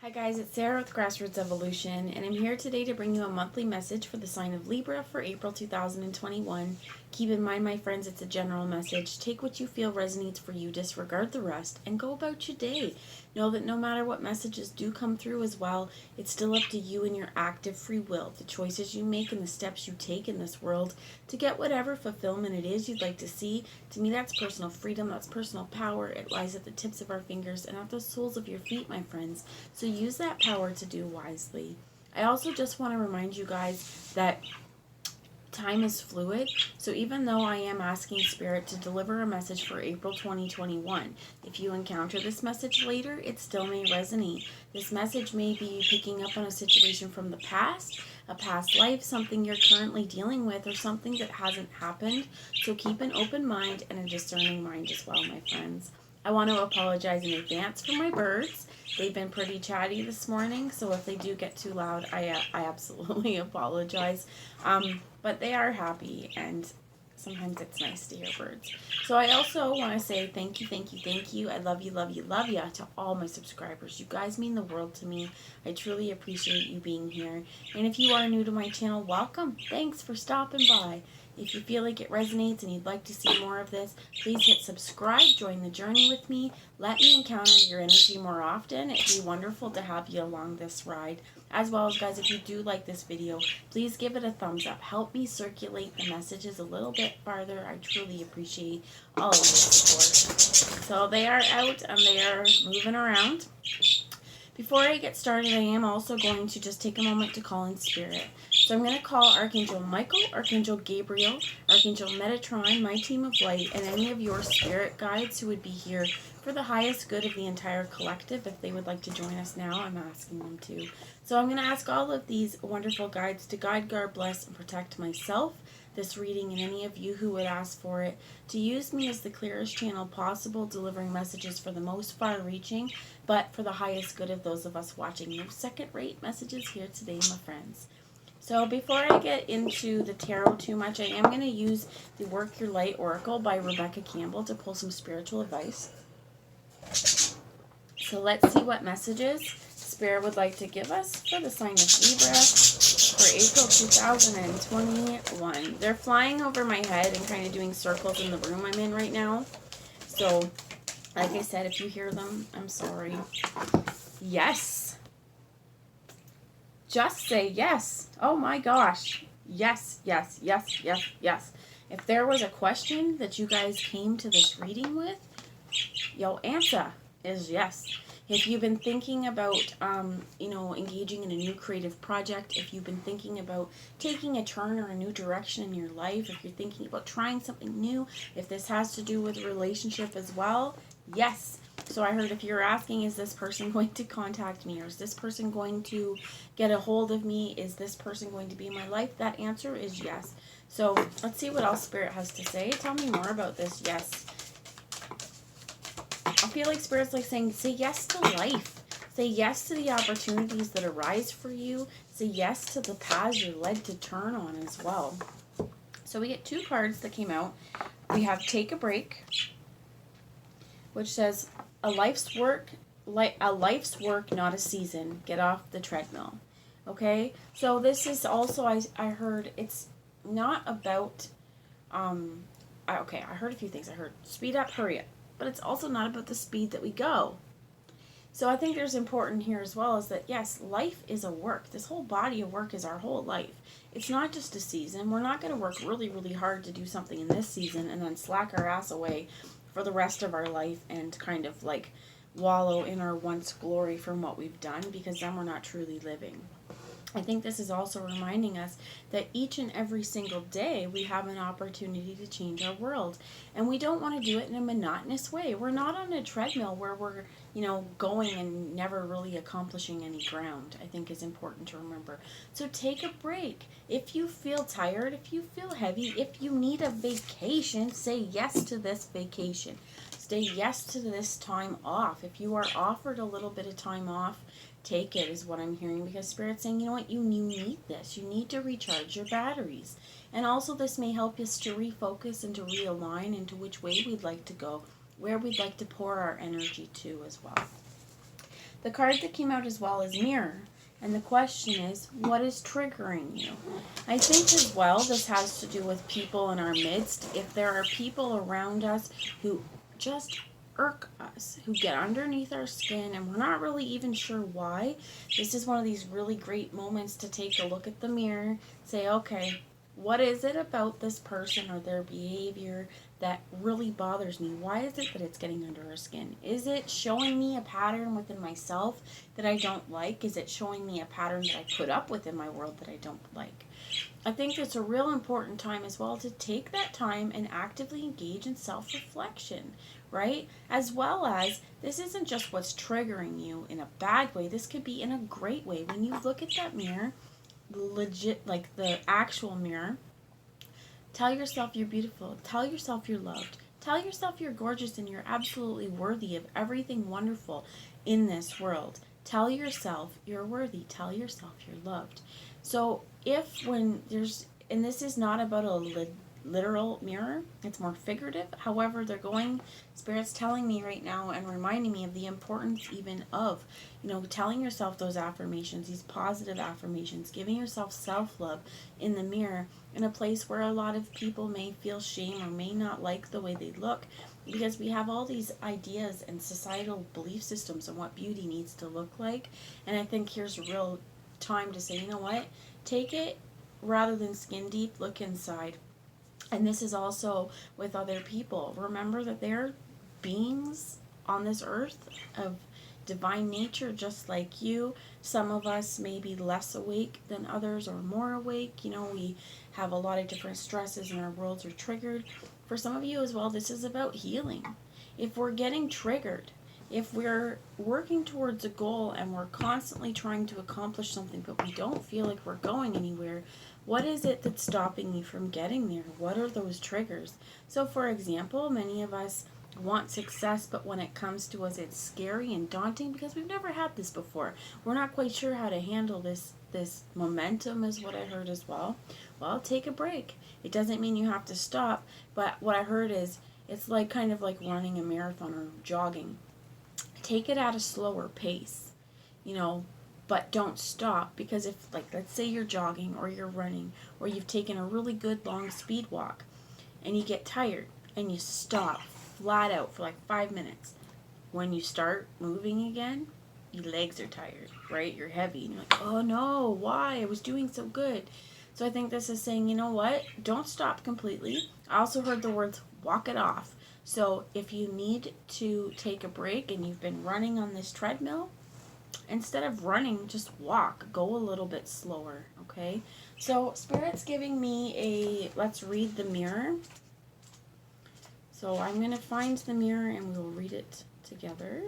Hi guys, it's Sarah with Grassroots Evolution, and I'm here today to bring you a monthly message for the sign of Libra for April 2021. Keep in mind, my friends, it's a general message. Take what you feel resonates for you, disregard the rest, and go about your day. Know that no matter what messages do come through as well, it's still up to you and your active free will, the choices you make and the steps you take in this world to get whatever fulfillment it is you'd like to see. To me, that's personal freedom, that's personal power. It lies at the tips of our fingers and at the soles of your feet, my friends. So use that power to do wisely. I also just want to remind you guys that time is fluid, so even though I am asking Spirit to deliver a message for April 2021, if you encounter this message later, it still may resonate. This message may be picking up on a situation from the past, a past life, something you're currently dealing with, or something that hasn't happened. So keep an open mind and a discerning mind as well, my friends. I want to apologize in advance for my birds. They've been pretty chatty this morning, so if they do get too loud, I absolutely apologize. But they are happy, and sometimes it's nice to hear birds. So I also want to say thank you, thank you, thank you. I love you, love you, love you to all my subscribers. You guys mean the world to me. I truly appreciate you being here. And if you are new to my channel, welcome. Thanks for stopping by. If you feel like it resonates and you'd like to see more of this, please hit subscribe, join the journey with me, let me encounter your energy more often. It'd be wonderful to have you along this ride. As well as, guys, if you do like this video, please give it a thumbs up. Help me circulate the messages a little bit farther. I truly appreciate all of your support. So they are out and they are moving around. Before I get started, I am also going to just take a moment to call in Spirit. So I'm going to call Archangel Michael, Archangel Gabriel, Archangel Metatron, my team of light, and any of your spirit guides who would be here for the highest good of the entire collective. If they would like to join us now, I'm asking them to. So I'm going to ask all of these wonderful guides to guide, guard, bless, and protect myself, this reading, and any of you who would ask for it, to use me as the clearest channel possible, delivering messages for the most far-reaching, but for the highest good of those of us watching. No second-rate messages here today, my friends. So before I get into the tarot too much, I am going to use the Work Your Light Oracle by Rebecca Campbell to pull some spiritual advice. So let's see what messages Spirit would like to give us for the sign of Libra for April 2021. They're flying over my head and kind of doing circles in the room I'm in right now. So, like I said, if you hear them, I'm sorry. Yes. Just say yes. Oh my gosh. Yes, yes, yes, yes, yes. If there was a question that you guys came to this reading with, your answer is yes. If you've been thinking about, engaging in a new creative project, if you've been thinking about taking a turn or a new direction in your life, if you're thinking about trying something new, if this has to do with a relationship as well, yes. So I heard if you're asking, is this person going to contact me, or is this person going to get a hold of me? Is this person going to be in my life? That answer is yes. So let's see what else Spirit has to say. Tell me more about this yes. I feel like Spirit's like saying, say yes to life. Say yes to the opportunities that arise for you. Say yes to the paths you're led to turn on as well. So we get two cards that came out. We have Take a Break, which says, a life's work, not a season. Get off the treadmill. Okay? So this is also, I heard, it's not about, I heard a few things. I heard speed up, hurry up. But it's also not about the speed that we go. So I think there's important here as well is that, yes, life is a work. This whole body of work is our whole life. It's not just a season. We're not going to work really, really hard to do something in this season and then slack our ass away for the rest of our life and kind of like wallow in our once glory from what we've done, because then we're not truly living. I think this is also reminding us that each and every single day we have an opportunity to change our world. And we don't want to do it in a monotonous way. We're not on a treadmill where we're, going and never really accomplishing any ground, I think is important to remember. So take a break. If you feel tired, if you feel heavy, if you need a vacation, say yes to this vacation. Say yes to this time off. If you are offered a little bit of time off, take it, is what I'm hearing, because Spirit's saying, you know what, you need this. You need to recharge your batteries. And also this may help us to refocus and to realign into which way we'd like to go, where we'd like to pour our energy to as well. The card that came out as well is Mirror. And the question is, what is triggering you? I think as well this has to do with people in our midst. If there are people around us who just irk us, who get underneath our skin and we're not really even sure why, this is one of these really great moments to take a look at the mirror, say, okay, what is it about this person or their behavior that really bothers me? Why is it that it's getting under our skin? Is it showing me a pattern within myself that I don't like? Is it showing me a pattern that I put up with in my world that I don't like? I think it's a real important time as well to take that time and actively engage in self-reflection, right? As well as, this isn't just what's triggering you in a bad way. This could be in a great way. When you look at that mirror, legit, like the actual mirror, tell yourself you're beautiful. Tell yourself you're loved. Tell yourself you're gorgeous and you're absolutely worthy of everything wonderful in this world. Tell yourself you're worthy. Tell yourself you're loved. So if when there's, and this is not about a literal mirror, it's more figurative. However, Spirit's telling me right now and reminding me of the importance even of, telling yourself those affirmations, these positive affirmations, giving yourself self-love in the mirror in a place where a lot of people may feel shame or may not like the way they look, because we have all these ideas and societal belief systems on what beauty needs to look like. And I think here's a real time to say, you know what, take it rather than skin deep, look inside. And this is also with other people. Remember that they're beings on this earth of divine nature just like you. Some of us may be less awake than others or more awake. We have a lot of different stresses and our worlds are triggered. For some of you as well, this is about healing. If we're getting triggered, if we're working towards a goal and we're constantly trying to accomplish something but we don't feel like we're going anywhere, what is it that's stopping you from getting there? What are those triggers? So for example, many of us want success, but when it comes to us, it's scary and daunting because we've never had this before. We're not quite sure how to handle this momentum is what I heard as well. Well, take a break. It doesn't mean you have to stop, but what I heard is it's like kind of like running a marathon or jogging. Take it at a slower pace, but don't stop, because if, like, let's say you're jogging or you're running or you've taken a really good long speed walk and you get tired and you stop flat out for like 5 minutes. When you start moving again, your legs are tired, right? You're heavy and you're like, oh no, why? I was doing so good. So I think this is saying, you know what? Don't stop completely. I also heard the words walk it off. So if you need to take a break and you've been running on this treadmill, instead of running, just walk. Go a little bit slower, okay? So Spirit's giving me let's read the mirror. So I'm going to find the mirror and we will read it together.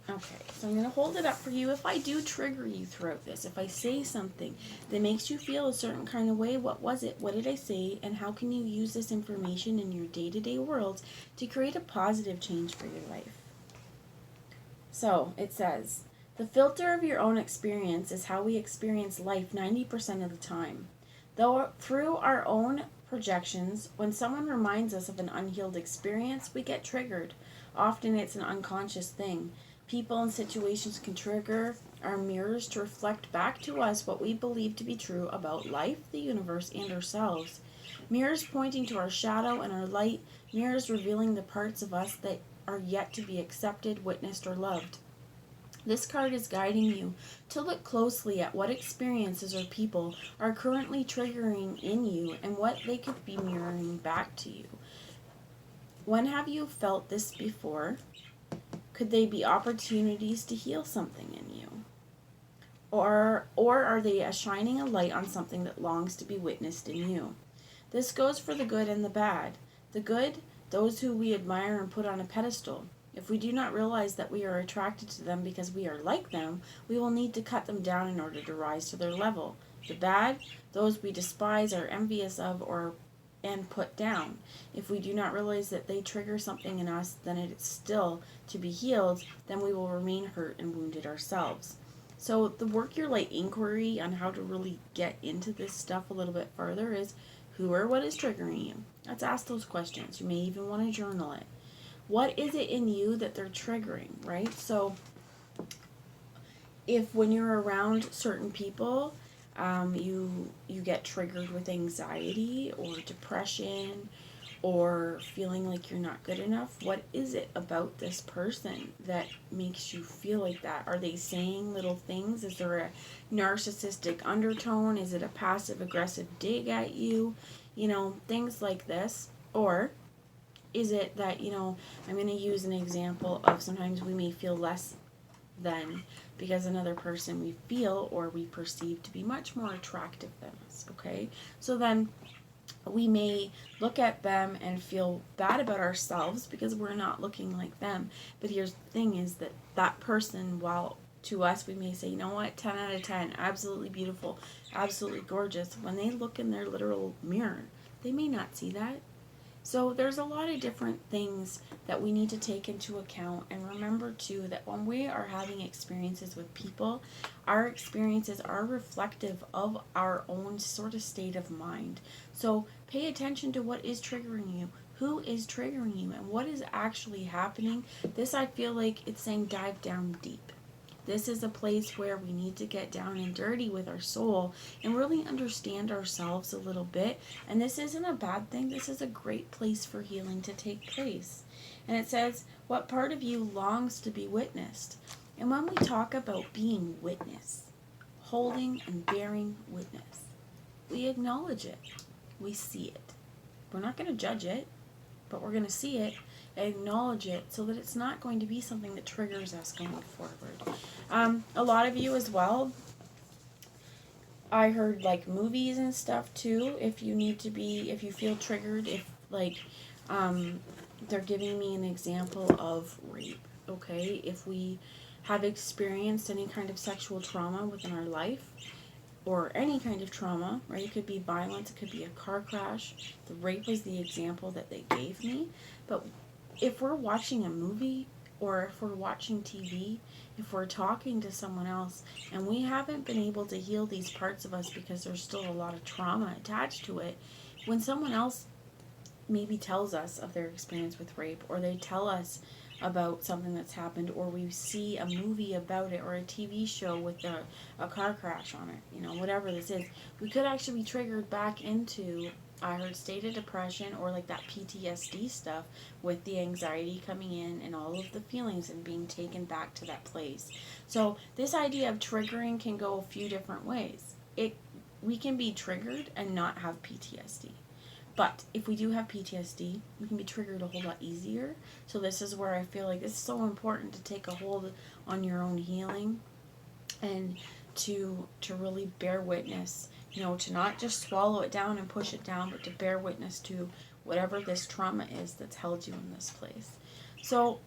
Okay, so I'm going to hold it up for you. If I do trigger you throughout this, if I say something that makes you feel a certain kind of way, what was it? What did I say? And how can you use this information in your day-to-day world to create a positive change for your life? So it says, the filter of your own experience is how we experience life 90% of the time. Though through our own projections, when someone reminds us of an unhealed experience, we get triggered. Often it's an unconscious thing. People and situations can trigger our mirrors to reflect back to us what we believe to be true about life, the universe, and ourselves. Mirrors pointing to our shadow and our light, mirrors revealing the parts of us that are yet to be accepted, witnessed, or loved. This card is guiding you to look closely at what experiences or people are currently triggering in you and what they could be mirroring back to you. When have you felt this before? Could they be opportunities to heal something in you? Or are they shining a light on something that longs to be witnessed in you? This goes for the good and the bad. The good, those who we admire and put on a pedestal. If we do not realize that we are attracted to them because we are like them, we will need to cut them down in order to rise to their level. The bad, those we despise, are envious of, and put down. If we do not realize that they trigger something in us, then it is still to be healed, then we will remain hurt and wounded ourselves. So the work your light inquiry on how to really get into this stuff a little bit further is who or what is triggering you. Let's ask those questions. You may even want to journal it. What is it in you that they're triggering, right? So if when you're around certain people, you get triggered with anxiety or depression or feeling like you're not good enough, what is it about this person that makes you feel like that? Are they saying little things? Is there a narcissistic undertone? Is it a passive aggressive dig at you? Things like this. Or is it that, I'm going to use an example of sometimes we may feel less than because another person we feel or we perceive to be much more attractive than us, okay? So then we may look at them and feel bad about ourselves because we're not looking like them. But here's the thing is that person, while to us we may say, you know what, 10 out of 10, absolutely beautiful, absolutely gorgeous, when they look in their literal mirror, they may not see that. So there's a lot of different things that we need to take into account, and remember too that when we are having experiences with people, our experiences are reflective of our own sort of state of mind. So pay attention to what is triggering you, who is triggering you, and what is actually happening. This, I feel like it's saying dive down deep. This is a place where we need to get down and dirty with our soul and really understand ourselves a little bit. And this isn't a bad thing. This is a great place for healing to take place. And it says, what part of you longs to be witnessed? And when we talk about being witness, holding and bearing witness, we acknowledge it. We see it. We're not going to judge it, but we're going to see it, acknowledge it, so that it's not going to be something that triggers us going forward. A lot of you as well, I heard like movies and stuff too, if you feel triggered, if like they're giving me an example of rape, okay? If we have experienced any kind of sexual trauma within our life, or any kind of trauma, right? It could be violence, it could be a car crash. The rape was the example that they gave me. But if we're watching a movie, or if we're watching TV, if we're talking to someone else, and we haven't been able to heal these parts of us because there's still a lot of trauma attached to it, when someone else maybe tells us of their experience with rape, or they tell us about something that's happened, or we see a movie about it, or a TV show with a car crash on it, whatever this is, we could actually be triggered back into, I heard, state of depression, or like that PTSD stuff with the anxiety coming in and all of the feelings and being taken back to that place. So this idea of triggering can go a few different ways. We can be triggered and not have PTSD. But if we do have PTSD, we can be triggered a whole lot easier. So this is where I feel like it's so important to take a hold on your own healing and to really bear witness, to not just swallow it down and push it down, but to bear witness to whatever this trauma is that's held you in this place. So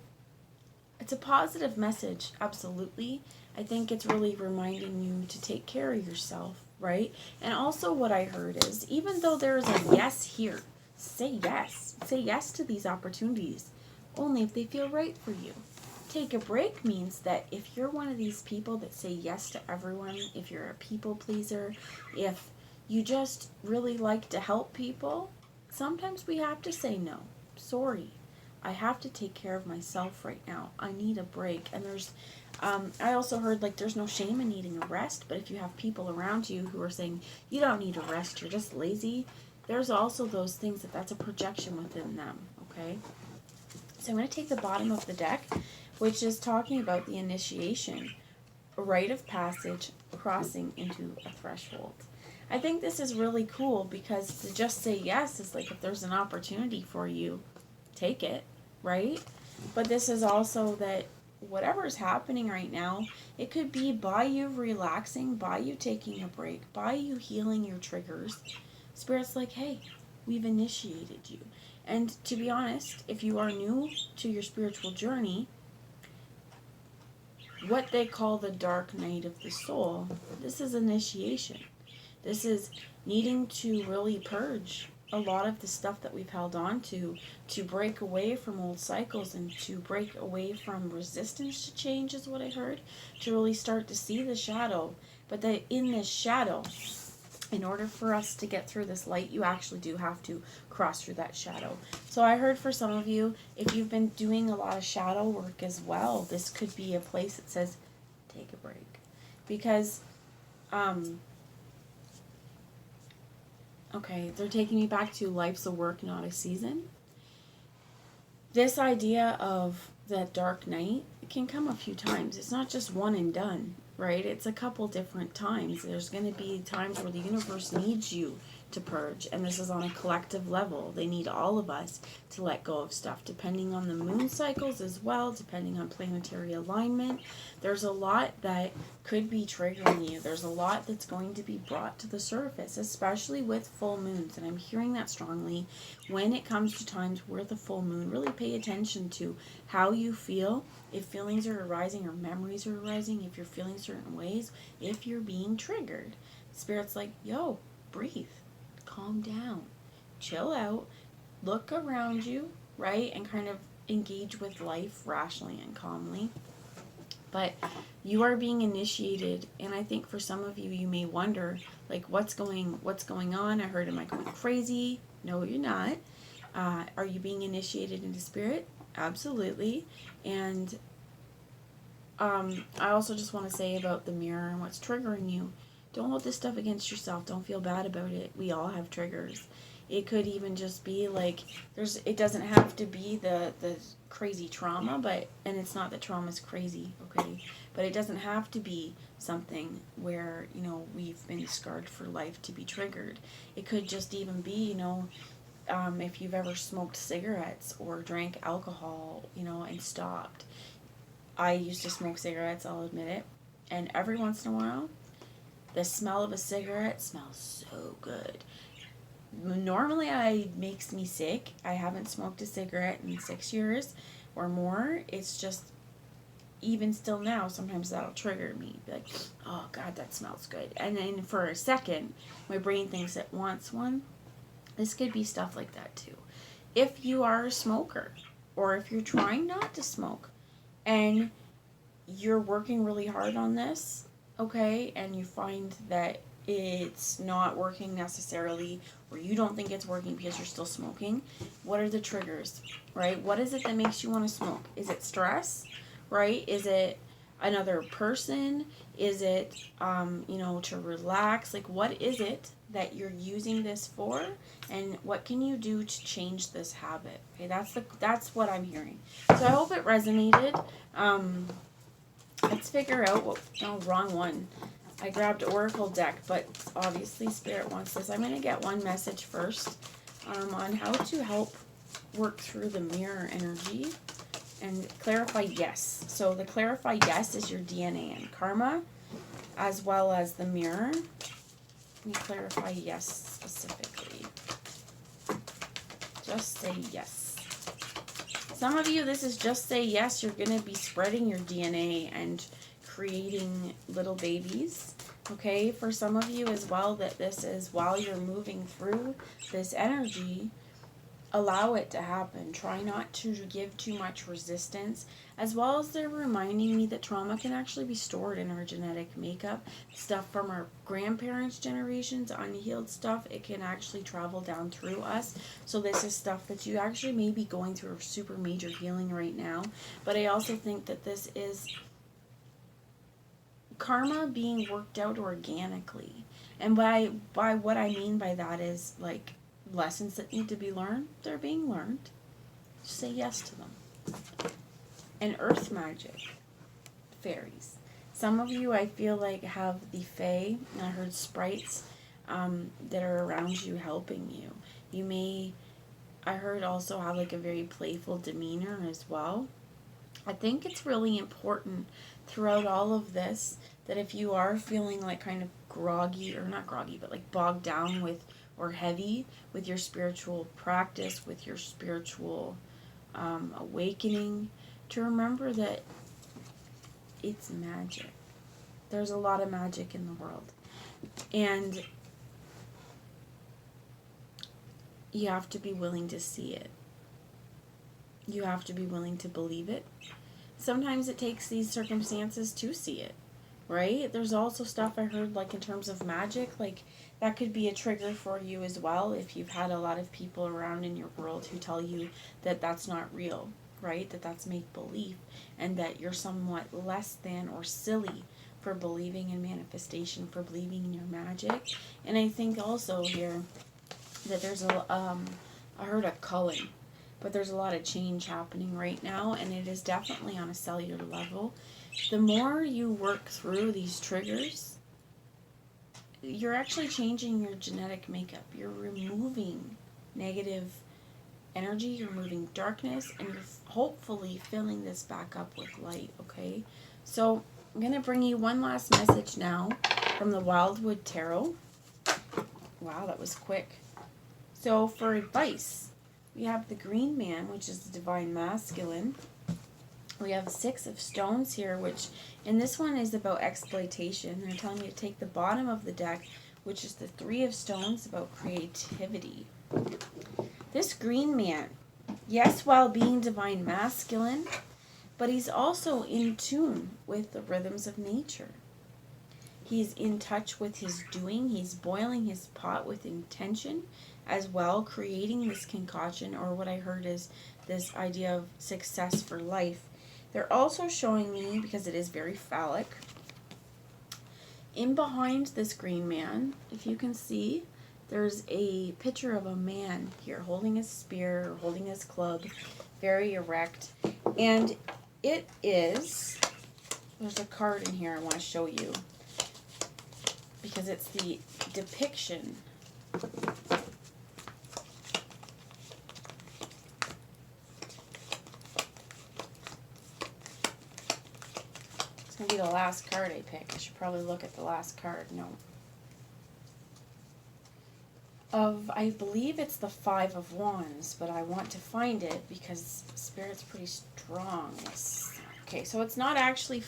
it's a positive message, absolutely. I think it's really reminding you to take care of yourself, right? And also what I heard is, even though there's a yes here, say yes. Say yes to these opportunities, only if they feel right for you. Take a break means that if you're one of these people that say yes to everyone, if you're a people pleaser, if you just really like to help people, sometimes we have to say no. Sorry, I have to take care of myself right now. I need a break. And I also heard like there's no shame in needing a rest, but if you have people around you who are saying you don't need a rest, you're just lazy, there's also those things that's a projection within them, okay? So I'm going to take the bottom of the deck, which is talking about the initiation, a rite of passage, crossing into a threshold. I think this is really cool because to just say yes is like, if there's an opportunity for you, take it, right? But this is also that whatever is happening right now, it could be by you relaxing, by you taking a break, by you healing your triggers. Spirit's like, hey, we've initiated you. And to be honest, if you are new to your spiritual journey, what they call the dark night of the soul, this is initiation. This is needing to really purge a lot of the stuff that we've held on to break away from old cycles and to break away from resistance to change, is what I heard, to really start to see the shadow. But that in this shadow, in order for us to get through this light, you actually do have to cross through that shadow. So I heard for some of you, if you've been doing a lot of shadow work as well, this could be a place that says, take a break. Because, okay, they're taking me back to life's a work, not a season. This idea of that dark night can come a few times. It's not just one and done, right? It's a couple different times. There's going to be times where the universe needs you to purge, and this is on a collective level. They need all of us to let go of stuff, depending on the moon cycles as well, depending on planetary alignment. There's a lot that could be triggering you. There's a lot that's going to be brought to the surface, especially with full moons, and I'm hearing that strongly when it comes to times where the full moon. Really pay attention to how you feel, if feelings are arising or memories are arising, if you're feeling certain ways, if you're being triggered. Spirit's like, yo, breathe. Calm down, chill out, look around you, right? And kind of engage with life rationally and calmly. But you are being initiated, and I think for some of you, you may wonder, like, what's going on? I heard, am I going crazy? No, you're not. Are you being initiated into spirit? Absolutely. And I also just want to say about the mirror and what's triggering you. Don't hold this stuff against yourself. Don't feel bad about it. We all have triggers. It could even just be like, it doesn't have to be the crazy trauma, and it's not that trauma's crazy, okay? But it doesn't have to be something where, we've been scarred for life to be triggered. It could just even be, if you've ever smoked cigarettes or drank alcohol, and stopped. I used to smoke cigarettes, I'll admit it. And every once in a while, the smell of a cigarette smells so good. Normally, it makes me sick. I haven't smoked a cigarette in 6 years or more. It's just, even still now, sometimes that'll trigger me. Be like, oh God, that smells good. And then for a second, my brain thinks it wants one. This could be stuff like that too. If you are a smoker, or if you're trying not to smoke, and you're working really hard on this, okay, and you find that it's not working necessarily, or you don't think it's working because you're still smoking, what are the triggers, right? What is it that makes you want to smoke? Is it stress, right? Is it another person? Is it, to relax? Like, what is it that you're using this for? And what can you do to change this habit? Okay, that's what I'm hearing. So I hope it resonated. Let's figure out wrong one. I grabbed Oracle deck, but obviously Spirit wants this. I'm going to get one message first on how to help work through the mirror energy and clarify yes. So the clarify yes is your DNA and karma, as well as the mirror. Let me clarify yes specifically. Just say yes. Some of you, this is just say yes. You're going to be spreading your DNA and creating little babies. Okay, for some of you as well, that this is while you're moving through this energy, allow it to happen. Try not to give too much resistance, as well as they're reminding me that trauma can actually be stored in our genetic makeup. Stuff from our grandparents' generations, unhealed stuff, it can actually travel down through us. So this is stuff that you actually may be going through a super major healing right now. But I also think that this is karma being worked out organically. And by what I mean by that is, like, lessons that need to be learned, they're being learned. Just say yes to them. And earth magic, fairies. Some of you, I feel like, have the fae, and I heard sprites that are around you helping you. You may, I heard, also have like a very playful demeanor as well. I think it's really important throughout all of this that if you are feeling like kind of groggy, or not groggy, but like bogged down with, or heavy with your spiritual practice, with your spiritual awakening, to remember that it's magic. There's a lot of magic in the world. And you have to be willing to see it. You have to be willing to believe it. Sometimes it takes these circumstances to see it, right? There's also stuff I heard, like in terms of magic, like that could be a trigger for you as well if you've had a lot of people around in your world who tell you that that's not real, right? That that's make-believe, and that you're somewhat less than or silly for believing in manifestation, for believing in your magic. And I think also here that there's I heard a culling, but there's a lot of change happening right now, and it is definitely on a cellular level. The more you work through these triggers, you're actually changing your genetic makeup. You're removing negative energy, you're removing darkness, and you're hopefully filling this back up with light, okay? So I'm going to bring you one last message now from the Wildwood Tarot. Wow, that was quick. So for advice, we have the Green Man, which is the Divine Masculine. We have 6 of Stones here, which in this one is about exploitation. They're telling me to take the bottom of the deck, which is the 3 of Stones, about creativity. This Green Man, yes, while being Divine Masculine, but he's also in tune with the rhythms of nature. He's in touch with his doing. He's boiling his pot with intention as well, creating this concoction, or what I heard is this idea of success for life. They're also showing me, because it is very phallic, in behind this Green Man, if you can see, there's a picture of a man here holding his spear, or holding his club, very erect. And it is, there's a card in here I want to show you, because it's the depiction it's going to be the last card I pick. I should probably look at the last card. No. I believe it's the 5 of Wands, but I want to find it because Spirit's pretty strong. Okay, so it's not actually,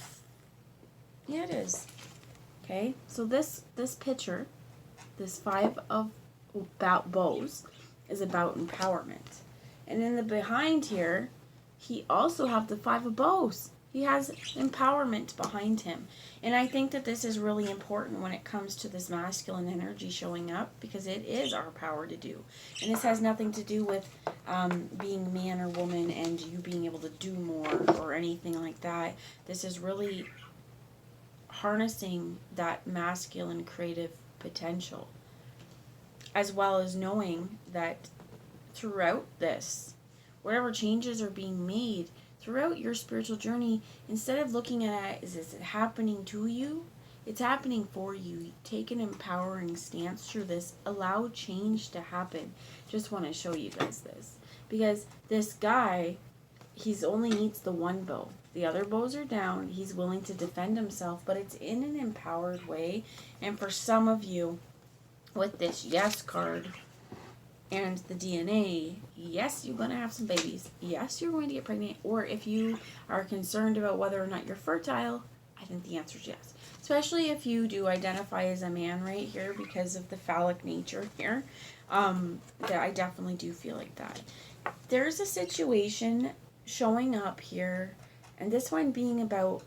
yeah, it is. Okay, so this picture, this 5 of bows, is about empowerment. And in the behind here, he also have the 5 of bows. He has empowerment behind him. And I think that this is really important when it comes to this masculine energy showing up, because it is our power to do. And this has nothing to do with being man or woman and you being able to do more or anything like that. This is really harnessing that masculine creative potential, as well as knowing that throughout this, whatever changes are being made throughout your spiritual journey, instead of looking at it as is it happening to you, it's happening for you. Take an empowering stance through this. Allow change to happen. Just want to show you guys this, because this guy, he's only needs the 1 bow. The other bows are down. He's willing to defend himself, but it's in an empowered way. And for some of you, with this yes card and the DNA, yes, you're going to have some babies. Yes, you're going to get pregnant. Or if you are concerned about whether or not you're fertile, I think the answer is yes. Especially if you do identify as a man right here because of the phallic nature here. That I definitely do feel like that. There's a situation showing up here, and this one being about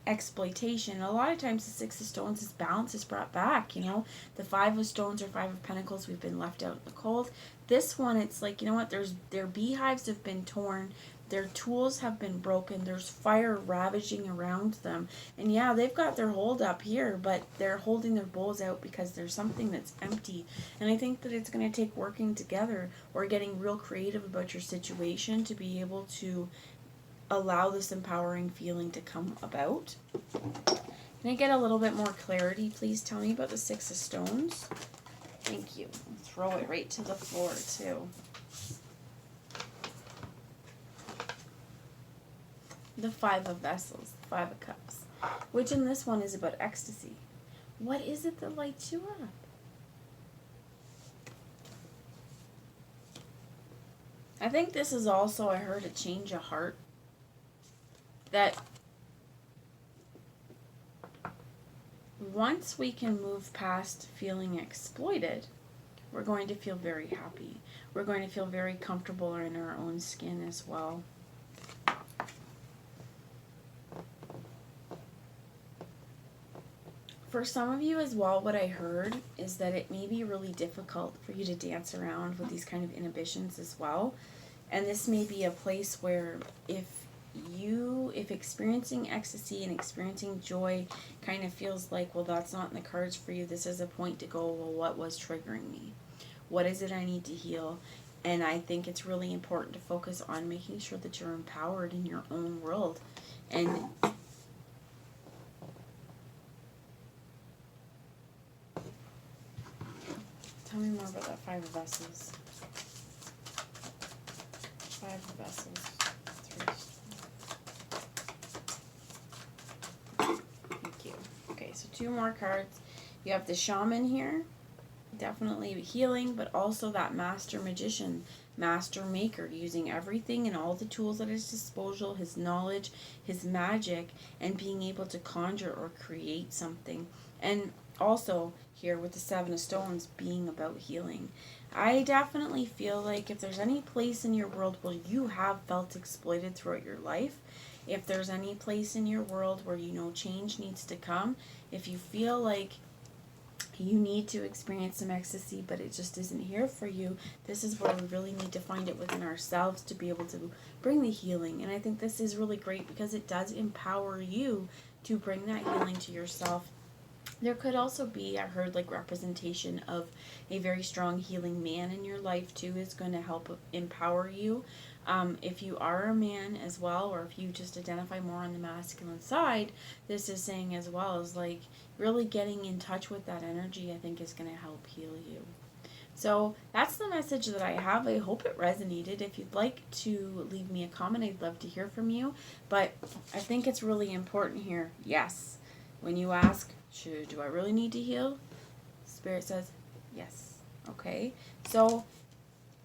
exploitation. A lot of times the 6 of Stones is balance is brought back, you know. The 5 of Stones or 5 of Pentacles, we've been left out in the cold. This one, it's like, you know what, their beehives have been torn, their tools have been broken, there's fire ravaging around them, and yeah, they've got their hold up here, but they're holding their bowls out because there's something that's empty. And I think that it's going to take working together or getting real creative about your situation to be able to allow this empowering feeling to come about. Can I get a little bit more clarity? Please tell me about the 6 of Stones. Thank you. I'll throw it right to the floor too. The 5 of Vessels, the 5 of Cups, which in this one is about ecstasy. What is it that lights you up? I think this is also, I heard, a change of heart. That once we can move past feeling exploited, we're going to feel very happy. We're going to feel very comfortable in our own skin as well. For some of you as well, what I heard is that it may be really difficult for you to dance around with these kind of inhibitions as well. And this may be a place where if experiencing ecstasy and experiencing joy kind of feels like, well, that's not in the cards for you, this is a point to go, well, what was triggering me? What is it I need to heal? And I think it's really important to focus on making sure that you're empowered in your own world. And tell me more about that Five of Vessels. Five of Vessels. Thank you. Okay, so 2 more cards. You have the Shaman here. Definitely healing, but also that Master Magician, Master Maker, using everything and all the tools at his disposal, his knowledge, his magic, and being able to conjure or create something. And also here with the 7 of Stones being about healing. I definitely feel like if there's any place in your world where you have felt exploited throughout your life, if there's any place in your world where you know change needs to come, if you feel like you need to experience some ecstasy but it just isn't here for you, this is where we really need to find it within ourselves to be able to bring the healing. And I think this is really great because it does empower you to bring that healing to yourself. There could also be, I heard, like representation of a very strong healing man in your life too is going to help empower you. If you are a man as well, or if you just identify more on the masculine side, this is saying as well as like really getting in touch with that energy, I think is going to help heal you. So that's the message that I have. I hope it resonated. If you'd like to leave me a comment, I'd love to hear from you. But I think it's really important here. Yes, when you ask, do I really need to heal? Spirit says, yes. Okay, so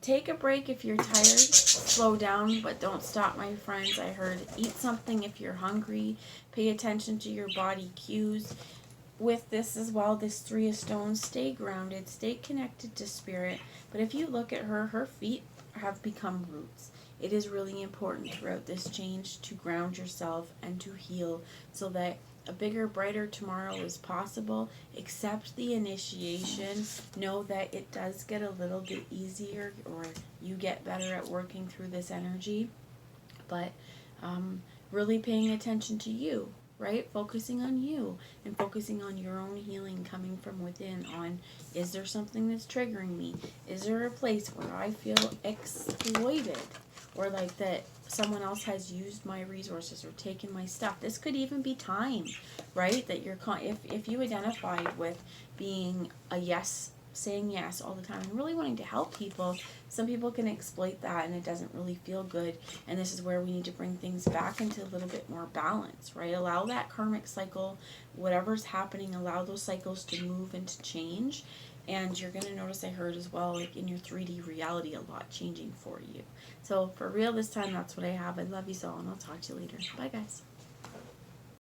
take a break if you're tired. Slow down, but don't stop, my friends. I heard eat something if you're hungry. Pay attention to your body cues. With this as well, this 3 of Stones, stay grounded, stay connected to spirit. But if you look at her, her feet have become roots. It is really important throughout this change to ground yourself and to heal so that a bigger, brighter tomorrow is possible. Accept the initiation. Know that it does get a little bit easier, or you get better at working through this energy. But really paying attention to you, right? Focusing on you and focusing on your own healing coming from within on, is there something that's triggering me? Is there a place where I feel exploited? Or like that someone else has used my resources or taken my stuff. This could even be time, right? That you're if you identified with being a yes, saying yes all the time and really wanting to help people, some people can exploit that and it doesn't really feel good. And this is where we need to bring things back into a little bit more balance, right? Allow that karmic cycle, whatever's happening, allow those cycles to move and to change. And you're going to notice, I heard as well, like in your 3D reality, a lot changing for you. So for real this time, that's what I have. I love you all, and I'll talk to you later. Bye, guys.